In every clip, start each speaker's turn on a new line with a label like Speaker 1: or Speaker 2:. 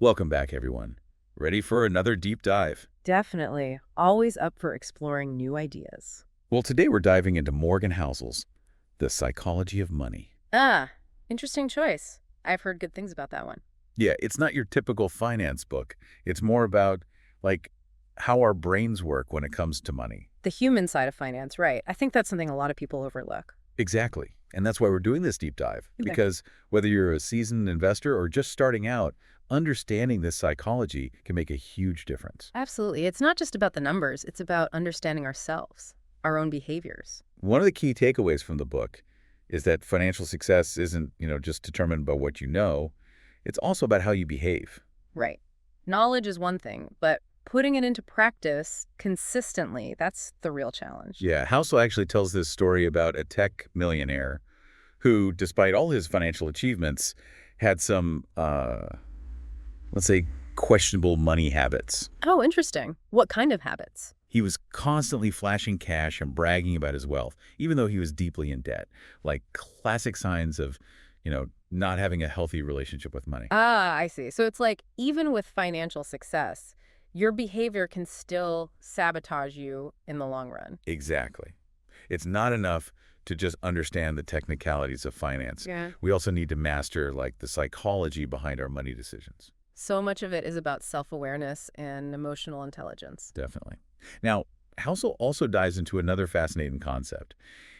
Speaker 1: Welcome back, everyone. Ready for another deep dive?
Speaker 2: Definitely. Always up for exploring new ideas.
Speaker 1: Well, today we're diving into Morgan Housel's The Psychology of Money.
Speaker 2: Ah, interesting choice. I've heard good things about that one.
Speaker 1: Yeah, it's not your typical finance book. It's more about, like, how our brains work when it comes to money.
Speaker 2: The human side of finance, right. I think that's something a lot of people overlook.
Speaker 1: Exactly. And that's why we're doing this deep dive.
Speaker 2: Okay.
Speaker 1: Because whether you're a seasoned investor or just starting out, understanding this psychology can make a huge difference.
Speaker 2: Absolutely. It's not just about the numbers. It's about understanding ourselves, our own behaviors.
Speaker 1: One of the key takeaways from the book is that financial success isn't, just determined by what you know. It's also about how you behave.
Speaker 2: Right. Knowledge is one thing, but putting it into practice consistently, that's the real challenge.
Speaker 1: Yeah, Housel actually tells this story about a tech millionaire who, despite all his financial achievements, had some, let's say, questionable money habits.
Speaker 2: Oh, interesting. What kind of habits?
Speaker 1: He was constantly flashing cash and bragging about his wealth, even though he was deeply in debt, like classic signs of, not having a healthy relationship with money.
Speaker 2: Ah, I see. So it's like even with financial success, your behavior can still sabotage you in the long run.
Speaker 1: Exactly. It's not enough to just understand the technicalities of finance.
Speaker 2: Yeah.
Speaker 1: We also need to master, like, the psychology behind our money decisions.
Speaker 2: So much of it is about self-awareness and emotional intelligence.
Speaker 1: Definitely. Now, Housel also dives into another fascinating concept.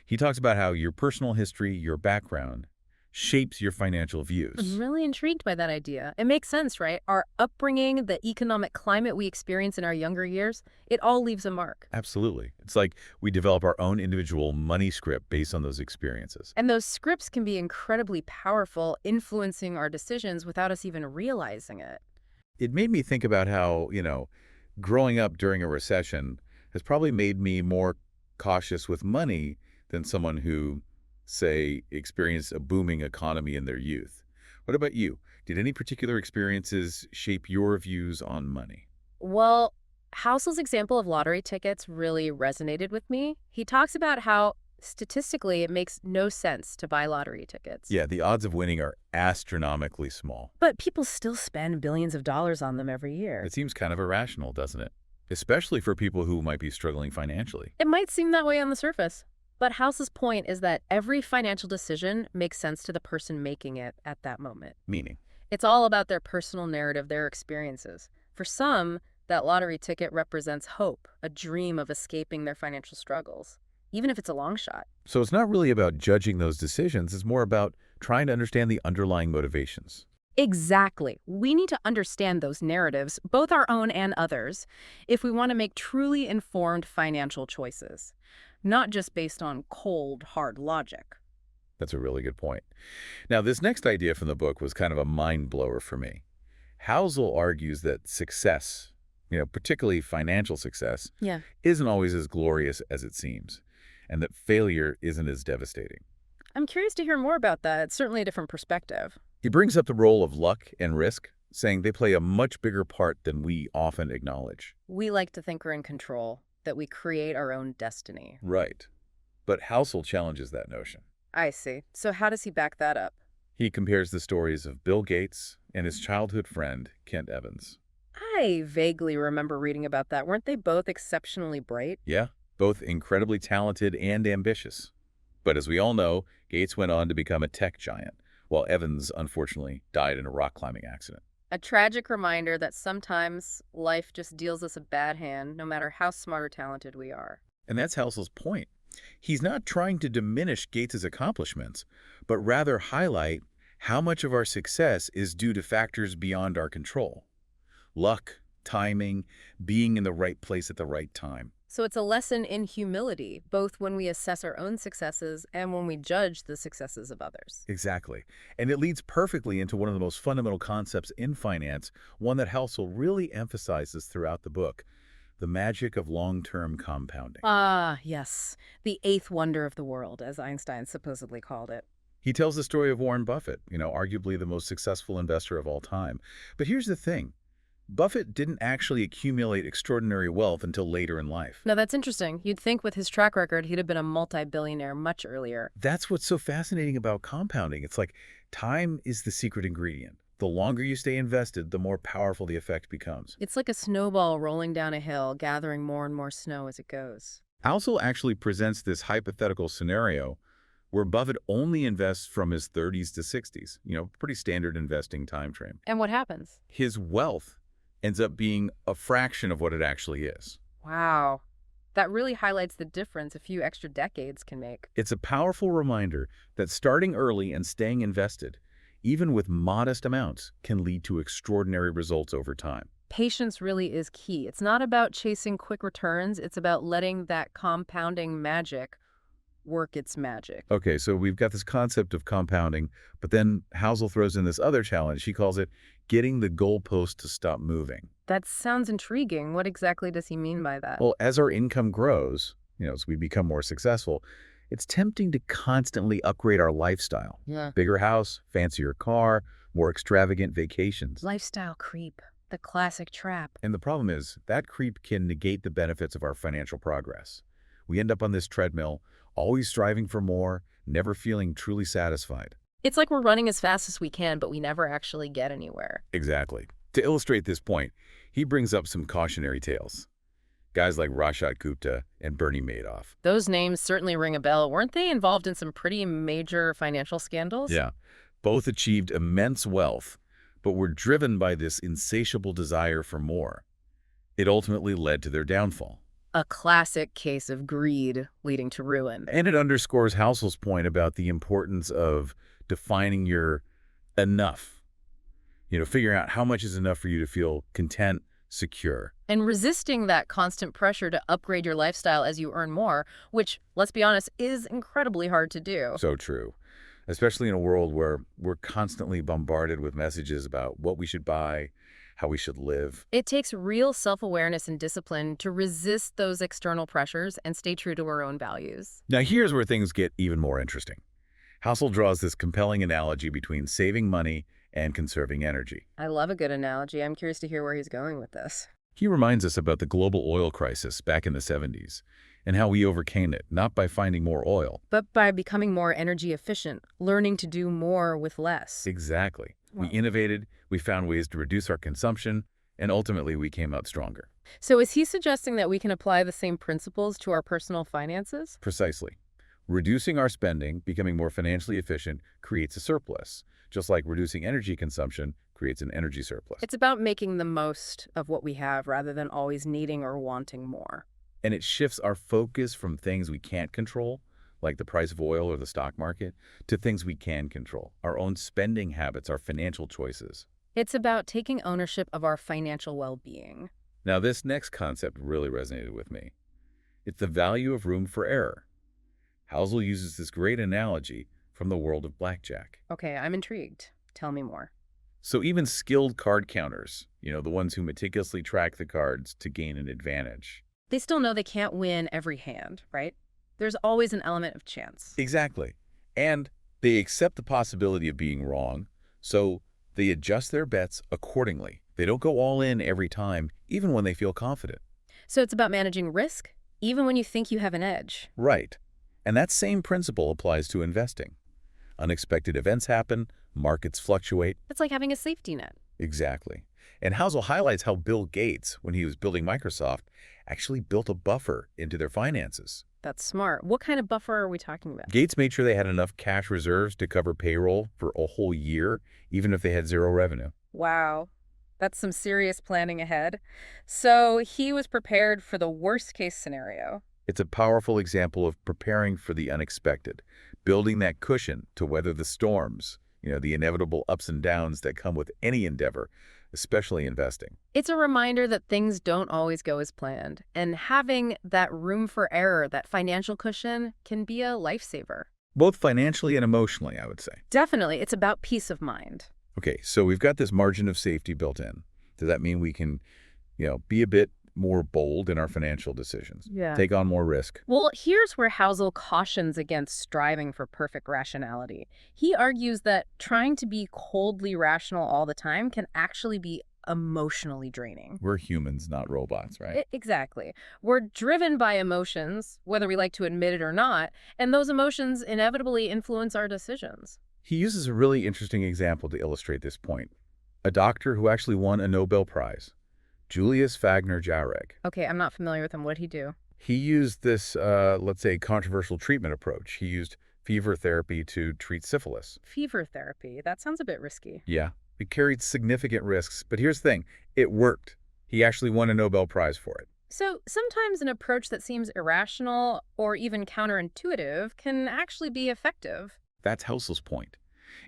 Speaker 1: He talks about how your personal history, your background, shapes your financial views.
Speaker 2: I'm really intrigued by that idea. It makes sense, right? Our upbringing, the economic climate we experience in our younger years, it all leaves a mark.
Speaker 1: Absolutely. It's like we develop our own individual money script based on those experiences.
Speaker 2: And those scripts can be incredibly powerful, influencing our decisions without us even realizing it.
Speaker 1: It made me think about how, growing up during a recession has probably made me more cautious with money than someone who, say, experienced a booming economy in their youth. What about you? Did any particular experiences shape your views on money?
Speaker 2: Well, Housel's example of lottery tickets really resonated with me. He talks about how statistically it makes no sense to buy lottery tickets.
Speaker 1: Yeah, the odds of winning are astronomically small.
Speaker 2: But people still spend billions of dollars on them every year.
Speaker 1: It seems kind of irrational, doesn't it? Especially for people who might be struggling financially.
Speaker 2: It might seem that way on the surface. But House's point is that every financial decision makes sense to the person making it at that moment.
Speaker 1: Meaning?
Speaker 2: It's all about their personal narrative, their experiences. For some, that lottery ticket represents hope, a dream of escaping their financial struggles, even if it's a long shot.
Speaker 1: So it's not really about judging those decisions. It's more about trying to understand the underlying motivations.
Speaker 2: Exactly. We need to understand those narratives, both our own and others, if we want to make truly informed financial choices, not just based on cold, hard logic.
Speaker 1: That's a really good point. Now, this next idea from the book was kind of a mind blower for me. Housel argues that success, particularly financial success,
Speaker 2: Yeah.
Speaker 1: isn't always as glorious as it seems, and that failure isn't as devastating.
Speaker 2: I'm curious to hear more about that. It's certainly a different perspective.
Speaker 1: He brings up the role of luck and risk, saying they play a much bigger part than we often acknowledge.
Speaker 2: We like to think we're in control, that we create our own destiny.
Speaker 1: Right. But Housel challenges that notion.
Speaker 2: I see. So how does he back that up?
Speaker 1: He compares the stories of Bill Gates and his childhood friend, Kent Evans.
Speaker 2: I vaguely remember reading about that. Weren't they both exceptionally bright?
Speaker 1: Yeah, both incredibly talented and ambitious. But as we all know, Gates went on to become a tech giant, while Evans, unfortunately, died in a rock climbing accident.
Speaker 2: A tragic reminder that sometimes life just deals us a bad hand, no matter how smart or talented we are.
Speaker 1: And that's Housel's point. He's not trying to diminish Gates' accomplishments, but rather highlight how much of our success is due to factors beyond our control. Luck, timing, being in the right place at the right time.
Speaker 2: So it's a lesson in humility, both when we assess our own successes and when we judge the successes of others.
Speaker 1: Exactly. And it leads perfectly into one of the most fundamental concepts in finance, one that Housel really emphasizes throughout the book: the magic of long-term compounding.
Speaker 2: Ah, yes. The eighth wonder of the world, as Einstein supposedly called it.
Speaker 1: He tells the story of Warren Buffett, arguably the most successful investor of all time. But here's the thing. Buffett didn't actually accumulate extraordinary wealth until later in life.
Speaker 2: Now, that's interesting. You'd think with his track record, he'd have been a multi-billionaire much earlier.
Speaker 1: That's what's so fascinating about compounding. It's like time is the secret ingredient. The longer you stay invested, the more powerful the effect becomes.
Speaker 2: It's like a snowball rolling down a hill, gathering more and more snow as it goes.
Speaker 1: Housel actually presents this hypothetical scenario where Buffett only invests from his 30s to 60s, pretty standard investing time frame.
Speaker 2: And what happens?
Speaker 1: His wealth ends up being a fraction of what it actually is.
Speaker 2: Wow. That really highlights the difference a few extra decades can make.
Speaker 1: It's a powerful reminder that starting early and staying invested, even with modest amounts, can lead to extraordinary results over time.
Speaker 2: Patience really is key. It's not about chasing quick returns. It's about letting that compounding magic work its magic.
Speaker 1: Okay, so we've got this concept of compounding, but then Housel throws in this other challenge. She calls it getting the goalpost to stop moving.
Speaker 2: That sounds intriguing. What exactly does he mean by that?
Speaker 1: Well, as our income grows, as we become more successful, it's tempting to constantly upgrade our lifestyle.
Speaker 2: Yeah.
Speaker 1: Bigger house, fancier car, more extravagant vacations.
Speaker 2: Lifestyle creep. The classic trap.
Speaker 1: And the problem is that creep can negate the benefits of our financial progress. We end up on this treadmill, always striving for more, never feeling truly satisfied.
Speaker 2: It's like we're running as fast as we can, but we never actually get anywhere.
Speaker 1: Exactly. To illustrate this point, he brings up some cautionary tales. Guys like Rashad Gupta and Bernie Madoff.
Speaker 2: Those names certainly ring a bell. Weren't they involved in some pretty major financial scandals?
Speaker 1: Yeah. Both achieved immense wealth, but were driven by this insatiable desire for more. It ultimately led to their downfall.
Speaker 2: A classic case of greed leading to ruin.
Speaker 1: And it underscores Housel's point about the importance of defining your enough. Figuring out how much is enough for you to feel content, secure.
Speaker 2: And resisting that constant pressure to upgrade your lifestyle as you earn more, which, let's be honest, is incredibly hard to do.
Speaker 1: So true. Especially in a world where we're constantly bombarded with messages about what we should buy, how we should live.
Speaker 2: It takes real self-awareness and discipline to resist those external pressures and stay true to our own values.
Speaker 1: Now here's where things get even more interesting. Housel draws this compelling analogy between saving money and conserving energy.
Speaker 2: I love a good analogy. I'm curious to hear where he's going with this.
Speaker 1: He reminds us about the global oil crisis back in the 70s and how we overcame it, not by finding more oil.
Speaker 2: But by becoming more energy efficient, learning to do more with less.
Speaker 1: Exactly.
Speaker 2: Wow.
Speaker 1: We innovated, we found ways to reduce our consumption, and ultimately we came out stronger.
Speaker 2: So is he suggesting that we can apply the same principles to our personal finances?
Speaker 1: Precisely. Reducing our spending, becoming more financially efficient, creates a surplus, just like reducing energy consumption creates an energy surplus.
Speaker 2: It's about making the most of what we have rather than always needing or wanting more.
Speaker 1: And it shifts our focus from things we can't control, like the price of oil or the stock market, to things we can control, our own spending habits, our financial choices.
Speaker 2: It's about taking ownership of our financial well-being.
Speaker 1: Now, this next concept really resonated with me. It's the value of room for error. Housel uses this great analogy from the world of blackjack.
Speaker 2: Okay, I'm intrigued. Tell me more.
Speaker 1: So even skilled card counters, the ones who meticulously track the cards to gain an advantage.
Speaker 2: They still know they can't win every hand, right? There's always an element of chance.
Speaker 1: Exactly. And they accept the possibility of being wrong, so they adjust their bets accordingly. They don't go all in every time, even when they feel confident.
Speaker 2: So it's about managing risk, even when you think you have an edge.
Speaker 1: Right. And that same principle applies to investing. Unexpected events happen, markets fluctuate.
Speaker 2: It's like having a safety net.
Speaker 1: Exactly. And Housel highlights how Bill Gates, when he was building Microsoft, actually built a buffer into their finances.
Speaker 2: That's smart. What kind of buffer are we talking about?
Speaker 1: Gates made sure they had enough cash reserves to cover payroll for a whole year, even if they had zero revenue.
Speaker 2: Wow. That's some serious planning ahead. So he was prepared for the worst case scenario.
Speaker 1: It's a powerful example of preparing for the unexpected, building that cushion to weather the storms, the inevitable ups and downs that come with any endeavor, especially investing.
Speaker 2: It's a reminder that things don't always go as planned, and having that room for error, that financial cushion, can be a lifesaver.
Speaker 1: Both financially and emotionally, I would say.
Speaker 2: Definitely. It's about peace of mind.
Speaker 1: Okay, so we've got this margin of safety built in. Does that mean we can, be a bit more bold in our financial decisions?
Speaker 2: Yeah.
Speaker 1: Take on more risk?
Speaker 2: Well, here's where Housel cautions against striving for perfect rationality. He argues that trying to be coldly rational all the time can actually be emotionally draining.
Speaker 1: We're humans, not robots, right?
Speaker 2: Exactly. We're driven by emotions, whether we like to admit it or not, and those emotions inevitably influence our decisions.
Speaker 1: He uses a really interesting example to illustrate this point. A doctor who actually won a Nobel Prize, Julius Wagner-Jarek.
Speaker 2: Okay, I'm not familiar with him. What'd he do?
Speaker 1: He used this, let's say, controversial treatment approach. He used fever therapy to treat syphilis.
Speaker 2: Fever therapy. That sounds a bit risky.
Speaker 1: Yeah, it carried significant risks, but here's the thing. It worked. He actually won a Nobel Prize for it.
Speaker 2: So sometimes an approach that seems irrational or even counterintuitive can actually be effective.
Speaker 1: That's Housel's point.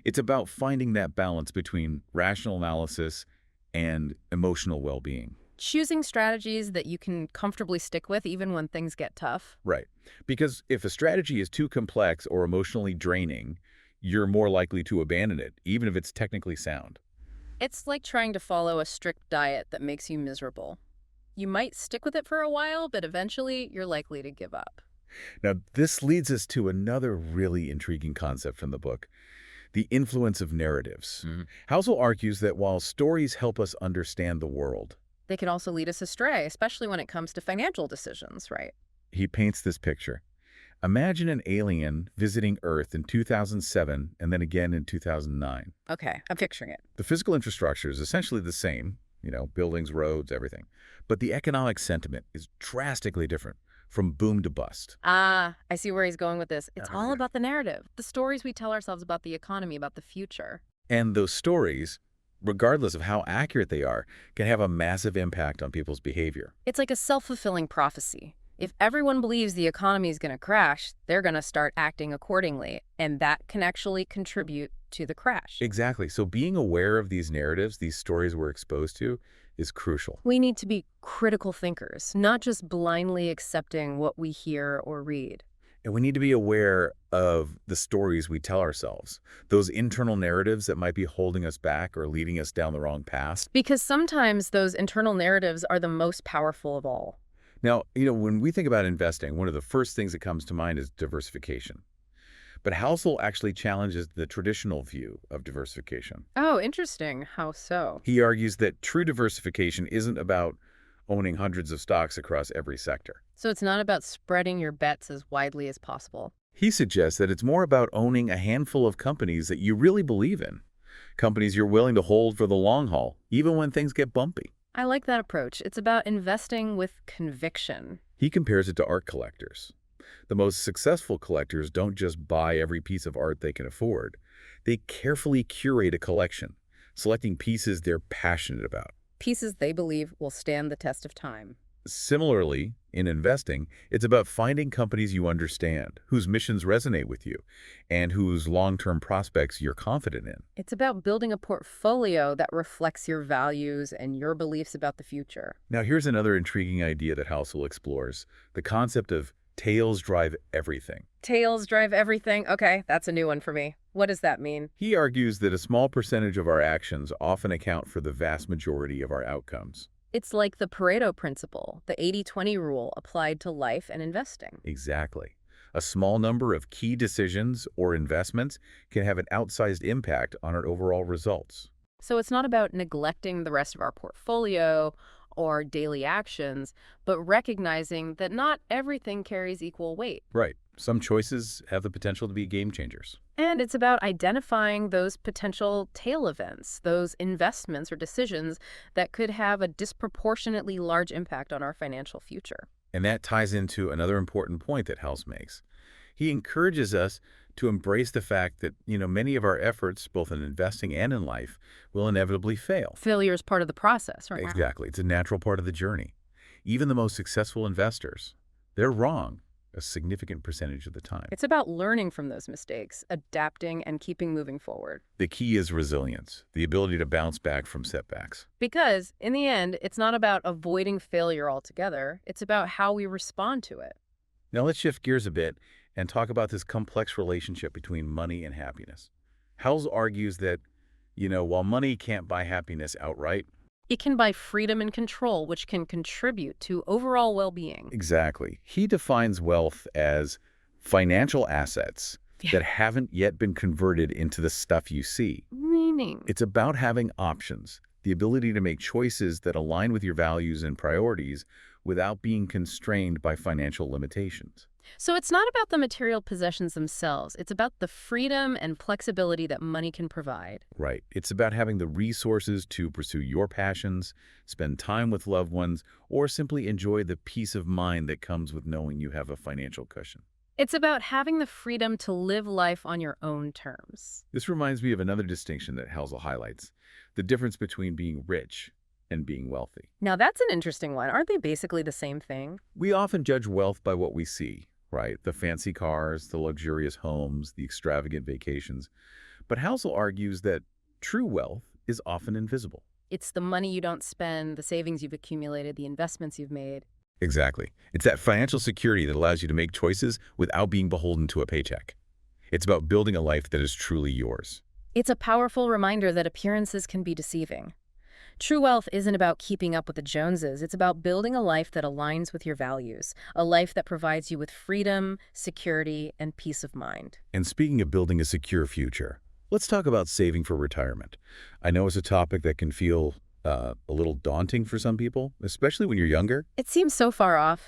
Speaker 1: It's about finding that balance between rational analysis and emotional well-being.
Speaker 2: Choosing strategies that you can comfortably stick with even when things get tough.
Speaker 1: Right. Because if a strategy is too complex or emotionally draining, you're more likely to abandon it, even if it's technically sound.
Speaker 2: It's like trying to follow a strict diet that makes you miserable. You might stick with it for a while, but eventually you're likely to give up.
Speaker 1: Now, this leads us to another really intriguing concept from the book, the influence of narratives. Housel argues that while stories help us understand the world,
Speaker 2: They can also lead us astray, especially when it comes to financial decisions, right?
Speaker 1: he paints this picture. Imagine an alien visiting Earth in 2007 and then again in 2009.
Speaker 2: Okay, I'm picturing it.
Speaker 1: The physical infrastructure is essentially the same, buildings, roads, everything. But the economic sentiment is drastically different, from boom to bust.
Speaker 2: Ah, I see where he's going with this. It's all
Speaker 1: Yeah.
Speaker 2: about the narrative, the stories we tell ourselves about the economy, about the future.
Speaker 1: And those stories, regardless of how accurate they are, can have a massive impact on people's behavior.
Speaker 2: It's like a self-fulfilling prophecy. If everyone believes the economy is going to crash, they're going to start acting accordingly, and that can actually contribute to the crash.
Speaker 1: Exactly. So being aware of these narratives, these stories we're exposed to, is crucial.
Speaker 2: We need to be critical thinkers, not just blindly accepting what we hear or read.
Speaker 1: And we need to be aware of the stories we tell ourselves, those internal narratives that might be holding us back or leading us down the wrong path.
Speaker 2: Because sometimes those internal narratives are the most powerful of all.
Speaker 1: Now, when we think about investing, one of the first things that comes to mind is diversification. But Housel actually challenges the traditional view of diversification.
Speaker 2: Oh, interesting. How so?
Speaker 1: He argues that true diversification isn't about owning hundreds of stocks across every sector.
Speaker 2: So it's not about spreading your bets as widely as possible.
Speaker 1: He suggests that it's more about owning a handful of companies that you really believe in, companies you're willing to hold for the long haul, even when things get bumpy.
Speaker 2: I like that approach. It's about investing with conviction.
Speaker 1: He compares it to art collectors. The most successful collectors don't just buy every piece of art they can afford. They carefully curate a collection, selecting pieces they're passionate about.
Speaker 2: Pieces they believe will stand the test of time.
Speaker 1: Similarly, in investing, it's about finding companies you understand, whose missions resonate with you, and whose long-term prospects you're confident in.
Speaker 2: It's about building a portfolio that reflects your values and your beliefs about the future.
Speaker 1: Now, here's another intriguing idea that Housel explores, the concept of tails drive everything.
Speaker 2: Tails drive everything. Okay, that's a new one for me. What does that mean?
Speaker 1: He argues that a small percentage of our actions often account for the vast majority of our outcomes.
Speaker 2: It's like the Pareto principle, the 80-20 rule applied to life and investing.
Speaker 1: Exactly. A small number of key decisions or investments can have an outsized impact on our overall results.
Speaker 2: So it's not about neglecting the rest of our portfolio or daily actions, but recognizing that not everything carries equal weight.
Speaker 1: Right. Some choices have the potential to be game changers.
Speaker 2: And it's about identifying those potential tail events, those investments or decisions that could have a disproportionately large impact on our financial future.
Speaker 1: And that ties into another important point that House makes. He encourages us to embrace the fact that, many of our efforts, both in investing and in life, will inevitably fail.
Speaker 2: Failure is part of the process, right?
Speaker 1: Exactly. It's a natural part of the journey. Even the most successful investors, they're wrong a significant percentage of the time.
Speaker 2: It's about learning from those mistakes, adapting, and keeping moving forward.
Speaker 1: The key is resilience, the ability to bounce back from setbacks.
Speaker 2: Because, in the end, it's not about avoiding failure altogether. It's about how we respond to it.
Speaker 1: Now let's shift gears a bit and talk about this complex relationship between money and happiness. Howells argues that, while money can't buy happiness outright,
Speaker 2: it can buy freedom and control, which can contribute to overall well-being.
Speaker 1: Exactly. He defines wealth as financial assets that haven't yet been converted into the stuff you see.
Speaker 2: Meaning?
Speaker 1: It's about having options, the ability to make choices that align with your values and priorities without being constrained by financial limitations.
Speaker 2: So it's not about the material possessions themselves. It's about the freedom and flexibility that money can provide.
Speaker 1: Right. It's about having the resources to pursue your passions, spend time with loved ones, or simply enjoy the peace of mind that comes with knowing you have a financial cushion.
Speaker 2: It's about having the freedom to live life on your own terms.
Speaker 1: This reminds me of another distinction that Housel highlights, the difference between being rich and being wealthy.
Speaker 2: Now that's an interesting one. Aren't they basically the same thing?
Speaker 1: We often judge wealth by what we see, right? The fancy cars, the luxurious homes, the extravagant vacations. But Housel argues that true wealth is often invisible.
Speaker 2: It's the money you don't spend, the savings you've accumulated, the investments you've made.
Speaker 1: Exactly. It's that financial security that allows you to make choices without being beholden to a paycheck. It's about building a life that is truly yours.
Speaker 2: It's a powerful reminder that appearances can be deceiving. True wealth isn't about keeping up with the Joneses. It's about building a life that aligns with your values, a life that provides you with freedom, security, and peace of mind.
Speaker 1: And speaking of building a secure future, let's talk about saving for retirement. I know it's a topic that can feel a little daunting for some people, especially when you're younger.
Speaker 2: It seems so far off,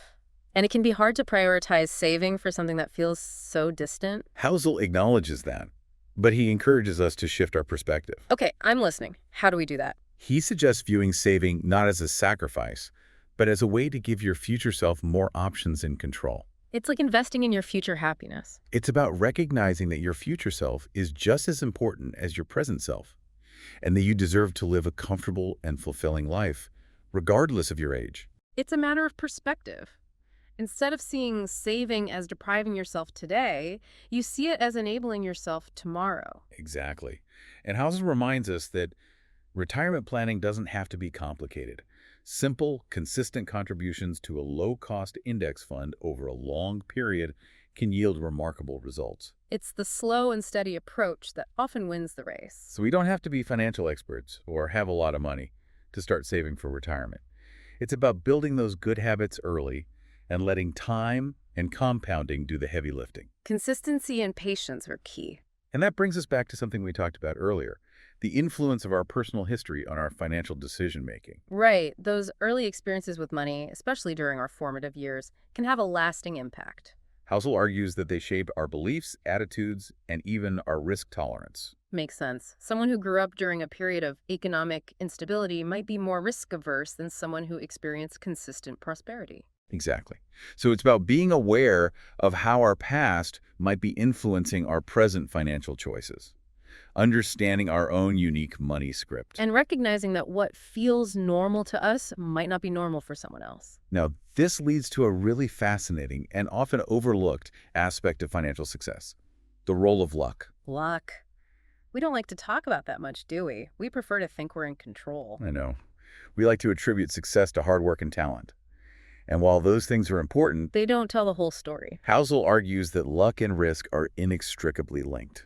Speaker 2: and it can be hard to prioritize saving for something that feels so distant.
Speaker 1: Housel acknowledges that, but he encourages us to shift our perspective.
Speaker 2: Okay, I'm listening. How do we do that?
Speaker 1: He suggests viewing saving not as a sacrifice, but as a way to give your future self more options and control.
Speaker 2: It's like investing in your future happiness.
Speaker 1: It's about recognizing that your future self is just as important as your present self, and that you deserve to live a comfortable and fulfilling life, regardless of your age.
Speaker 2: It's a matter of perspective. Instead of seeing saving as depriving yourself today, you see it as enabling yourself tomorrow.
Speaker 1: Exactly. And Housel reminds us that retirement planning doesn't have to be complicated. Simple, consistent contributions to a low-cost index fund over a long period can yield remarkable results.
Speaker 2: It's the slow and steady approach that often wins the race.
Speaker 1: So we don't have to be financial experts or have a lot of money to start saving for retirement. It's about building those good habits early and letting time and compounding do the heavy lifting.
Speaker 2: Consistency and patience are key.
Speaker 1: And that brings us back to something we talked about earlier, the influence of our personal history on our financial decision-making.
Speaker 2: Right, those early experiences with money, especially during our formative years, can have a lasting impact.
Speaker 1: Housel argues that they shape our beliefs, attitudes, and even our risk tolerance.
Speaker 2: Makes sense. Someone who grew up during a period of economic instability might be more risk-averse than someone who experienced consistent prosperity.
Speaker 1: Exactly. So it's about being aware of how our past might be influencing our present financial choices, understanding our own unique money script.
Speaker 2: And recognizing that what feels normal to us might not be normal for someone else.
Speaker 1: Now, this leads to a really fascinating and often overlooked aspect of financial success, the role of luck.
Speaker 2: Luck. We don't like to talk about that much, do we? We prefer to think we're in control.
Speaker 1: I know. We like to attribute success to hard work and talent. And while those things are important,
Speaker 2: They don't tell the whole story.
Speaker 1: Housel argues that luck and risk are inextricably linked.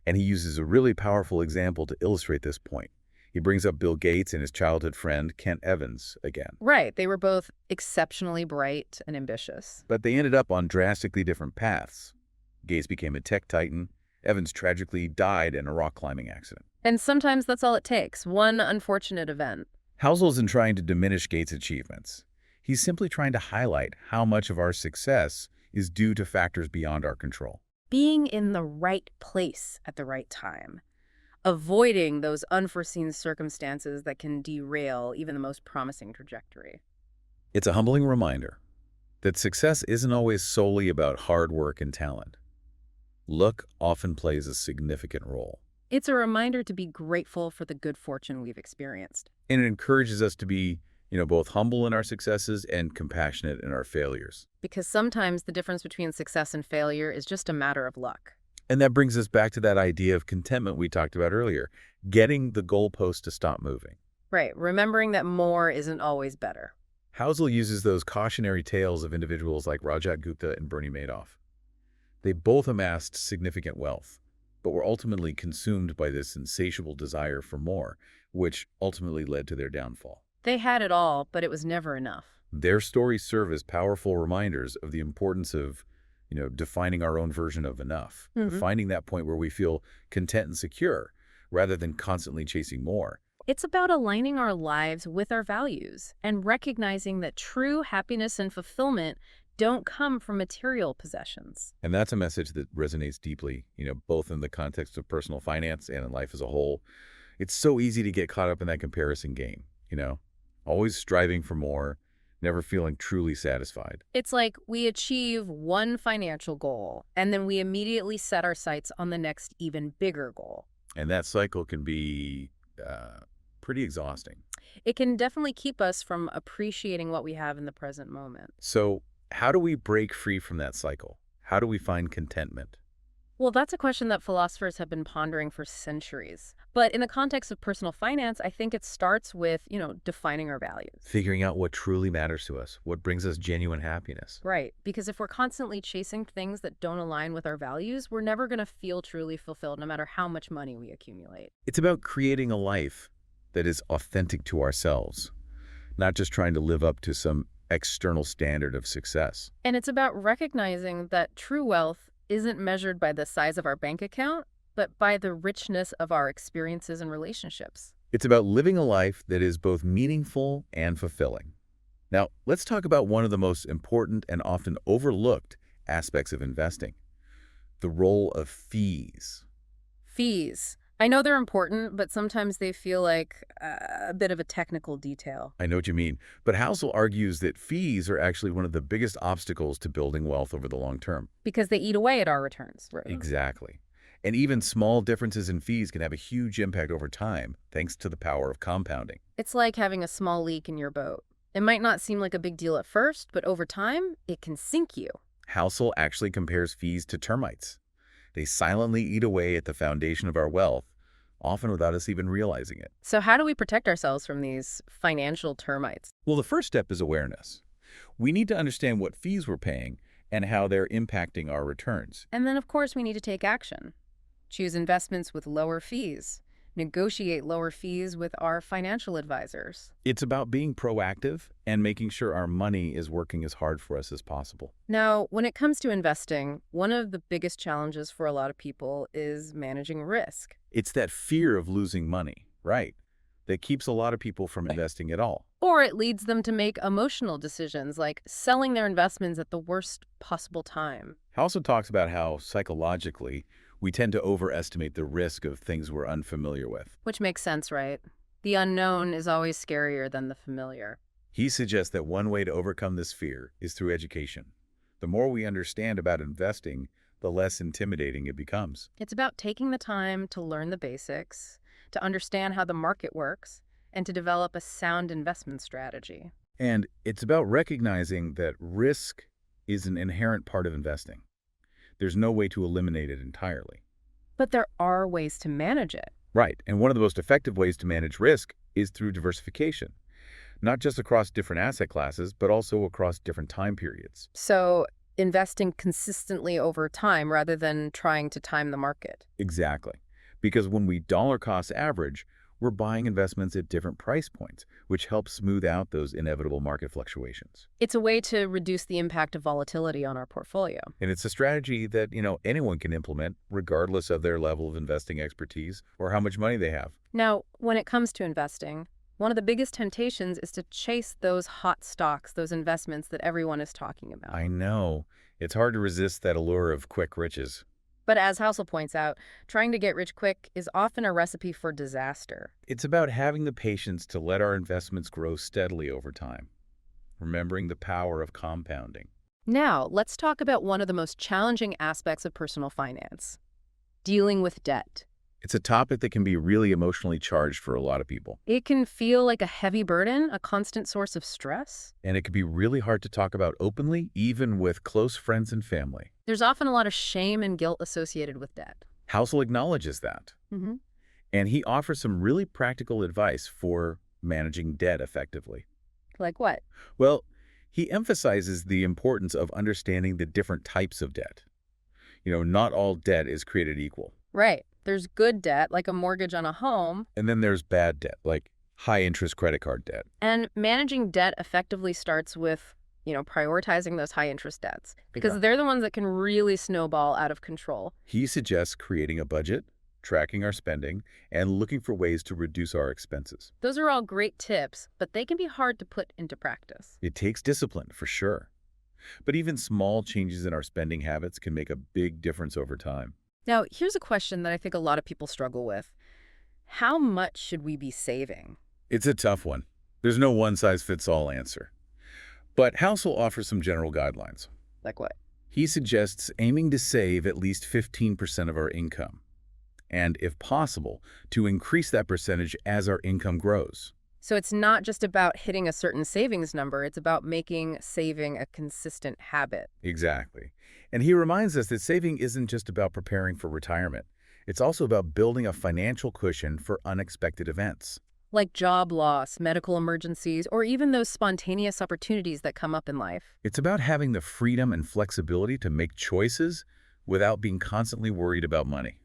Speaker 1: And he uses a really powerful example to illustrate this point. He brings up Bill Gates and his childhood friend, Kent Evans, again.
Speaker 2: Right, they were both exceptionally bright and ambitious.
Speaker 1: But they ended up on drastically different paths. Gates became a tech titan. Evans tragically died in a rock climbing accident.
Speaker 2: And sometimes that's all it takes, one unfortunate event.
Speaker 1: Housel isn't trying to diminish Gates' achievements. He's simply trying to highlight how much of our success is due to factors beyond our control.
Speaker 2: Being in the right place at the right time. Avoiding those unforeseen circumstances that can derail even the most promising trajectory.
Speaker 1: It's a humbling reminder that success isn't always solely about hard work and talent. Luck often plays a significant role.
Speaker 2: It's a reminder to be grateful for the good fortune we've experienced.
Speaker 1: And it encourages us to be, both humble in our successes and compassionate in our failures.
Speaker 2: Because sometimes the difference between success and failure is just a matter of luck.
Speaker 1: And that brings us back to that idea of contentment we talked about earlier, getting the goalpost to stop moving.
Speaker 2: Right, remembering that more isn't always better.
Speaker 1: Housel uses those cautionary tales of individuals like Rajat Gupta and Bernie Madoff. They both amassed significant wealth, but were ultimately consumed by this insatiable desire for more, which ultimately led to their downfall.
Speaker 2: They had it all, but it was never enough.
Speaker 1: Their stories serve as powerful reminders of the importance of, defining our own version of enough, finding that point where we feel content and secure, rather than constantly chasing more.
Speaker 2: It's about aligning our lives with our values and recognizing that true happiness and fulfillment don't come from material possessions.
Speaker 1: And that's a message that resonates deeply, both in the context of personal finance and in life as a whole. It's so easy to get caught up in that comparison game, always striving for more, never feeling truly satisfied.
Speaker 2: It's like we achieve one financial goal, and then we immediately set our sights on the next even bigger goal.
Speaker 1: And that cycle can be pretty exhausting.
Speaker 2: It can definitely keep us from appreciating what we have in the present moment.
Speaker 1: So how do we break free from that cycle? How do we find contentment?
Speaker 2: Well, that's a question that philosophers have been pondering for centuries. But in the context of personal finance, I think it starts with, defining our values.
Speaker 1: Figuring out what truly matters to us, what brings us genuine happiness.
Speaker 2: Right. Because if we're constantly chasing things that don't align with our values, we're never going to feel truly fulfilled no matter how much money we accumulate.
Speaker 1: It's about creating a life that is authentic to ourselves, not just trying to live up to some external standard of success.
Speaker 2: And it's about recognizing that true wealth isn't measured by the size of our bank account, but by the richness of our experiences and relationships.
Speaker 1: It's about living a life that is both meaningful and fulfilling. Now, let's talk about one of the most important and often overlooked aspects of investing, the role of fees.
Speaker 2: Fees. I know they're important, but sometimes they feel like a bit of a technical detail.
Speaker 1: I know what you mean, but Housel argues that fees are actually one of the biggest obstacles to building wealth over the long term.
Speaker 2: Because they eat away at our returns. Right?
Speaker 1: Exactly. And even small differences in fees can have a huge impact over time, thanks to the power of compounding.
Speaker 2: It's like having a small leak in your boat. It might not seem like a big deal at first, but over time, it can sink you.
Speaker 1: Housel actually compares fees to termites. They silently eat away at the foundation of our wealth, often without us even realizing it.
Speaker 2: So how do we protect ourselves from these financial termites?
Speaker 1: Well, the first step is awareness. We need to understand what fees we're paying and how they're impacting our returns.
Speaker 2: And then, of course, we need to take action. Choose investments with lower fees. Negotiate lower fees with our financial advisors.
Speaker 1: It's about being proactive and making sure our money is working as hard for us as possible.
Speaker 2: Now, when it comes to investing, one of the biggest challenges for a lot of people is managing risk.
Speaker 1: It's that fear of losing money, right, that keeps a lot of people from investing at all.
Speaker 2: Or it leads them to make emotional decisions like selling their investments at the worst possible time.
Speaker 1: He also talks about how psychologically we tend to overestimate the risk of things we're unfamiliar with.
Speaker 2: Which makes sense, right? The unknown is always scarier than the familiar.
Speaker 1: He suggests that one way to overcome this fear is through education. The more we understand about investing, the less intimidating it becomes.
Speaker 2: It's about taking the time to learn the basics, to understand how the market works, and to develop a sound investment strategy.
Speaker 1: And it's about recognizing that risk is an inherent part of investing. There's no way to eliminate it entirely.
Speaker 2: But there are ways to manage it.
Speaker 1: Right, and one of the most effective ways to manage risk is through diversification, not just across different asset classes, but also across different time periods.
Speaker 2: So investing consistently over time rather than trying to time the market.
Speaker 1: Exactly, because when we dollar cost average, we're buying investments at different price points, which helps smooth out those inevitable market fluctuations.
Speaker 2: It's a way to reduce the impact of volatility on our portfolio.
Speaker 1: And it's a strategy that, anyone can implement regardless of their level of investing expertise or how much money they have.
Speaker 2: Now, when it comes to investing, one of the biggest temptations is to chase those hot stocks, those investments that everyone is talking about.
Speaker 1: I know. It's hard to resist that allure of quick riches.
Speaker 2: But as Housel points out, trying to get rich quick is often a recipe for disaster.
Speaker 1: It's about having the patience to let our investments grow steadily over time, remembering the power of compounding.
Speaker 2: Now, let's talk about one of the most challenging aspects of personal finance, dealing with debt.
Speaker 1: It's a topic that can be really emotionally charged for a lot of people.
Speaker 2: It can feel like a heavy burden, a constant source of stress.
Speaker 1: And it can be really hard to talk about openly, even with close friends and family.
Speaker 2: There's often a lot of shame and guilt associated with debt.
Speaker 1: Housel acknowledges that. And he offers some really practical advice for managing debt effectively.
Speaker 2: Like what?
Speaker 1: Well, he emphasizes the importance of understanding the different types of debt. Not all debt is created equal.
Speaker 2: Right. There's good debt, like a mortgage on a home.
Speaker 1: And then there's bad debt, like high-interest credit card debt.
Speaker 2: And managing debt effectively starts with, prioritizing those high-interest debts. Because they're the ones that can really snowball out of control.
Speaker 1: He suggests creating a budget, tracking our spending, and looking for ways to reduce our expenses.
Speaker 2: Those are all great tips, but they can be hard to put into practice.
Speaker 1: It takes discipline, for sure. But even small changes in our spending habits can make a big difference over time.
Speaker 2: Now, here's a question that I think a lot of people struggle with. How much should we be saving?
Speaker 1: It's a tough one. There's no one-size-fits-all answer. But Housel offers some general guidelines.
Speaker 2: Like what?
Speaker 1: He suggests aiming to save at least 15% of our income, and if possible, to increase that percentage as our income grows.
Speaker 2: So it's not just about hitting a certain savings number, it's about making saving a consistent habit.
Speaker 1: Exactly. And he reminds us that saving isn't just about preparing for retirement. It's also about building a financial cushion for unexpected events.
Speaker 2: Like job loss, medical emergencies, or even those spontaneous opportunities that come up in life.
Speaker 1: It's about having the freedom and flexibility to make choices without being constantly worried about money.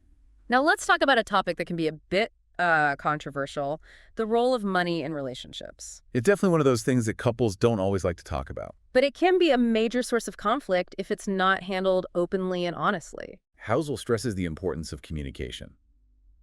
Speaker 2: Now let's talk about a topic that can be a bit controversial, the role of money in relationships.
Speaker 1: It's definitely one of those things that couples don't always like to talk about.
Speaker 2: But it can be a major source of conflict if it's not handled openly and honestly.
Speaker 1: Housel stresses the importance of communication.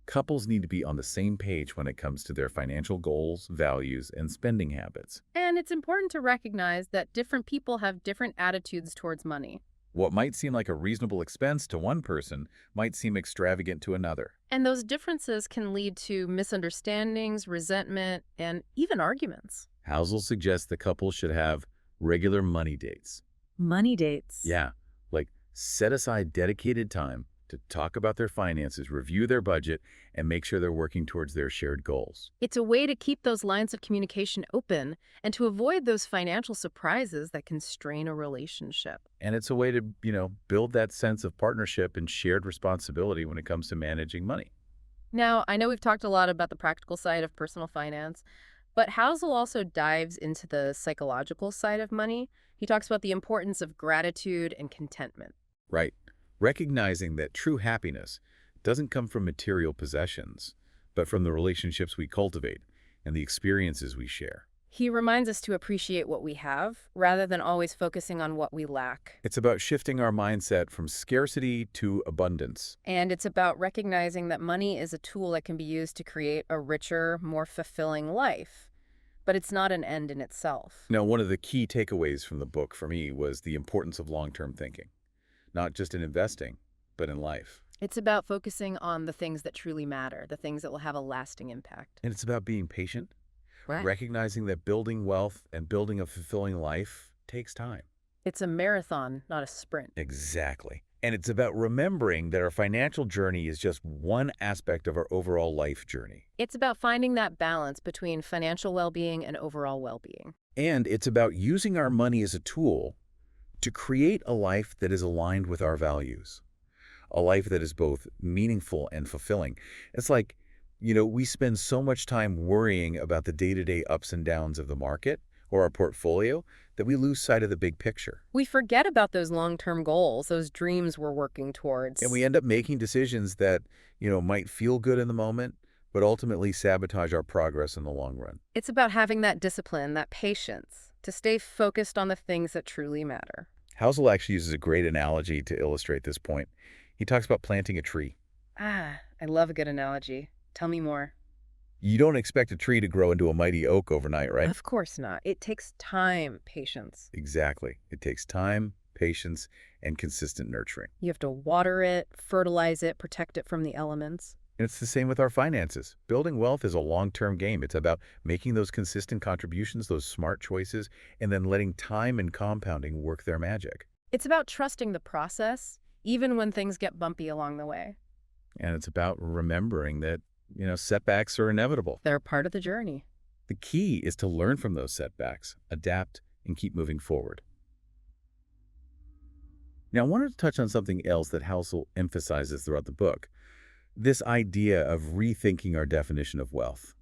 Speaker 1: Couples need to be on the same page when it comes to their financial goals, values, and spending habits.
Speaker 2: And it's important to recognize that different people have different attitudes towards money.
Speaker 1: What might seem like a reasonable expense to one person might seem extravagant to another.
Speaker 2: And those differences can lead to misunderstandings, resentment, and even arguments.
Speaker 1: Housel suggests the couple should have regular money dates.
Speaker 2: Money dates.
Speaker 1: Yeah, like set aside dedicated time to talk about their finances, review their budget, and make sure they're working towards their shared goals.
Speaker 2: It's a way to keep those lines of communication open and to avoid those financial surprises that can strain a relationship.
Speaker 1: And it's a way to, build that sense of partnership and shared responsibility when it comes to managing money.
Speaker 2: Now, I know we've talked a lot about the practical side of personal finance, but Housel also dives into the psychological side of money. He talks about the importance of gratitude and contentment.
Speaker 1: Right. Recognizing that true happiness doesn't come from material possessions, but from the relationships we cultivate and the experiences we share.
Speaker 2: He reminds us to appreciate what we have rather than always focusing on what we lack.
Speaker 1: It's about shifting our mindset from scarcity to abundance.
Speaker 2: And it's about recognizing that money is a tool that can be used to create a richer, more fulfilling life. But it's not an end in itself.
Speaker 1: Now, one of the key takeaways from the book for me was the importance of long-term thinking, not just in investing, but in life.
Speaker 2: It's about focusing on the things that truly matter, the things that will have a lasting impact.
Speaker 1: And it's about being patient,
Speaker 2: Right.
Speaker 1: recognizing that building wealth and building a fulfilling life takes time.
Speaker 2: It's a marathon, not a sprint.
Speaker 1: Exactly. And it's about remembering that our financial journey is just one aspect of our overall life journey.
Speaker 2: It's about finding that balance between financial well-being and overall well-being.
Speaker 1: And it's about using our money as a tool to create a life that is aligned with our values, a life that is both meaningful and fulfilling. It's like, we spend so much time worrying about the day-to-day ups and downs of the market or our portfolio that we lose sight of the big picture.
Speaker 2: We forget about those long-term goals, those dreams we're working towards.
Speaker 1: And we end up making decisions that, might feel good in the moment, but ultimately sabotage our progress in the long run.
Speaker 2: It's about having that discipline, that patience, to stay focused on the things that truly matter.
Speaker 1: Housel actually uses a great analogy to illustrate this point. He talks about planting a tree.
Speaker 2: I love a good analogy. Tell me more.
Speaker 1: You don't expect a tree to grow into a mighty oak overnight, right?
Speaker 2: Of course not. It takes time, patience.
Speaker 1: Exactly. It takes time, patience, and consistent nurturing.
Speaker 2: You have to water it, fertilize it, protect it from the elements.
Speaker 1: And it's the same with our finances. Building wealth is a long-term game. It's about making those consistent contributions, those smart choices, and then letting time and compounding work their magic.
Speaker 2: It's about trusting the process, even when things get bumpy along the way.
Speaker 1: And it's about remembering that, setbacks are inevitable.
Speaker 2: They're part of the journey.
Speaker 1: The key is to learn from those setbacks, adapt, and keep moving forward. Now, I wanted to touch on something else that Housel emphasizes throughout the book, this idea of rethinking our definition of wealth.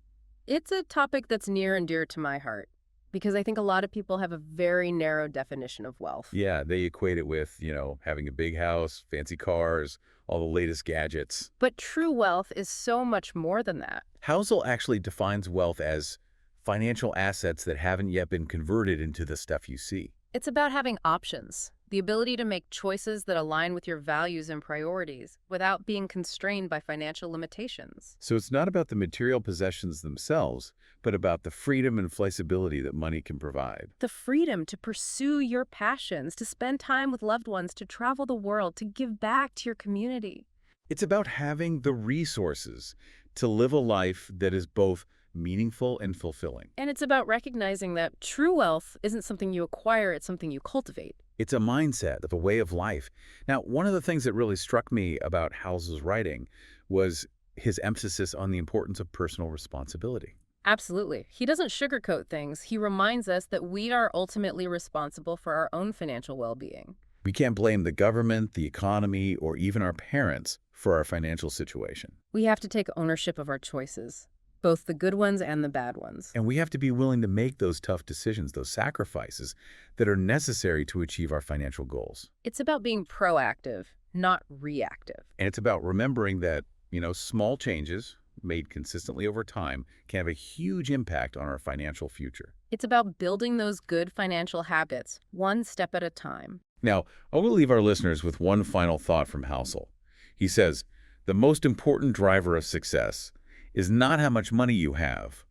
Speaker 2: It's a topic that's near and dear to my heart because I think a lot of people have a very narrow definition of wealth.
Speaker 1: Yeah, they equate it with, having a big house, fancy cars, all the latest gadgets.
Speaker 2: But true wealth is so much more than that.
Speaker 1: Housel actually defines wealth as financial assets that haven't yet been converted into the stuff you see.
Speaker 2: It's about having options, The ability to make choices that align with your values and priorities without being constrained by financial limitations.
Speaker 1: So it's not about the material possessions themselves, but about the freedom and flexibility that money can provide.
Speaker 2: The freedom to pursue your passions, to spend time with loved ones, to travel the world, to give back to your community.
Speaker 1: It's about having the resources to live a life that is both meaningful and fulfilling.
Speaker 2: And it's about recognizing that true wealth isn't something you acquire, it's something you cultivate.
Speaker 1: It's a mindset of a way of life. Now, one of the things that really struck me about Housel's writing was his emphasis on the importance of personal responsibility.
Speaker 2: Absolutely. He doesn't sugarcoat things. He reminds us that we are ultimately responsible for our own financial well-being.
Speaker 1: We can't blame the government, the economy, or even our parents for our financial situation.
Speaker 2: We have to take ownership of our choices, both the good ones and the bad ones.
Speaker 1: And we have to be willing to make those tough decisions, those sacrifices that are necessary to achieve our financial goals.
Speaker 2: It's about being proactive, not reactive.
Speaker 1: And it's about remembering that, small changes made consistently over time can have a huge impact on our financial future.
Speaker 2: It's about building those good financial habits, one step at a time.
Speaker 1: Now, I will leave our listeners with one final thought from Housel. He says, the most important driver of success is not how much money you have,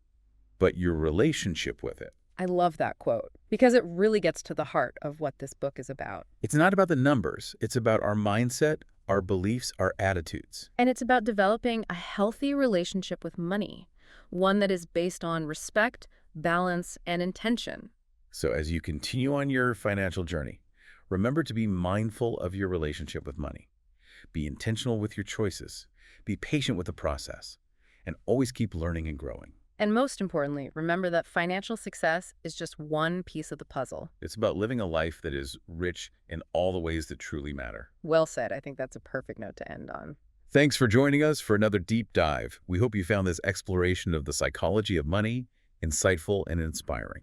Speaker 1: but your relationship with it.
Speaker 2: I love that quote because it really gets to the heart of what this book is about.
Speaker 1: It's not about the numbers. It's about our mindset, our beliefs, our attitudes.
Speaker 2: And it's about developing a healthy relationship with money, one that is based on respect, balance, and intention.
Speaker 1: So as you continue on your financial journey, remember to be mindful of your relationship with money. Be intentional with your choices. Be patient with the process. And always keep learning and growing.
Speaker 2: And most importantly, remember that financial success is just one piece of the puzzle.
Speaker 1: It's about living a life that is rich in all the ways that truly matter.
Speaker 2: Well said. I think that's a perfect note to end on.
Speaker 1: Thanks for joining us for another deep dive. We hope you found this exploration of the psychology of money insightful and inspiring.